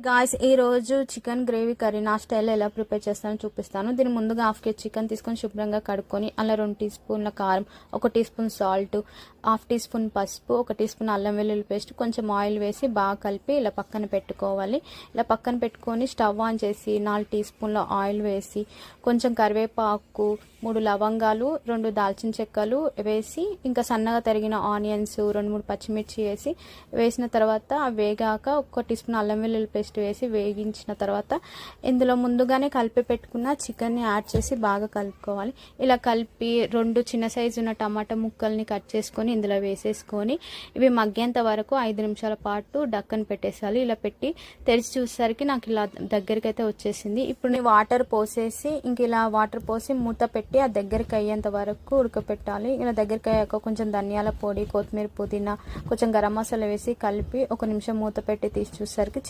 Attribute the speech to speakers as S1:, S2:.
S1: Guys ఈ రోజు chicken gravy curry నా స్టైల్లో ఎలా ప్రిపేర్ చేస్తానో చూపిస్తాను. దీని ముందుగా హాఫ్ కేజీ చికెన్ తీసుకొని శుభ్రంగా కడుక్కొని అలా 2 టీ స్పూన్ల కారం, 1 teaspoon salt, half teaspoon పసుపు, 1 టీ స్పూన్ అల్లం వెల్లుల్లి పేస్ట్, కొంచెం ఆయిల్ వేసి బాగా కలిపి ఇలా పక్కన పెట్టుకోవాలి. ఇలా పక్కన పెట్టుకొని స్టవ్ ఆన్ చేసి 4 టీ స్పూన్ల ఆయిల్ వేసి కొంచెం కరివేపాకు, 3 లవంగాలు, 2 దాల్చిన చెక్కలు వేసి ఇంకా సన్నగా తరిగిన ఆనియన్స్, 2-3 పచ్చిమిర్చి వేసిన తర్వాత వేగాక 1 టీ స్పూన్ అల్లం వెల్లుల్లి పేస్ట్ వేసి వేగించిన తర్వాత ఇందులో ముందుగానే కలిపి పెట్టుకున్న చికెన్ని యాడ్ చేసి బాగా కలుపుకోవాలి. ఇలా కలిపి 2 చిన్న సైజు ఉన్న టమాటా ముక్కల్ని కట్ చేసుకొని ఇందులో వేసేసుకొని ఇవి మగ్గేంత వరకు 5 నిమిషాల పాటు డక్కన్ పెట్టేసాలి. ఇలా పెట్టి తెరిచి చూసేసరికి నాకు ఇలా దగ్గరికి అయితే వచ్చేసింది. ఇప్పుడు వాటర్ పోసేసి ఇంక ఇలా వాటర్ పోసి మూత పెట్టి ఆ దగ్గరికి అయ్యేంత వరకు ఉడకపెట్టాలి. ఇలా దగ్గరికి అయ్యాక కొంచెం ధనియాల పొడి, కొత్తిమీర, పుదీనా, కొంచెం గరం మసాలా వేసి కలిపి 1 నిమిషం మూత పెట్టి తీసి చూసేసరికి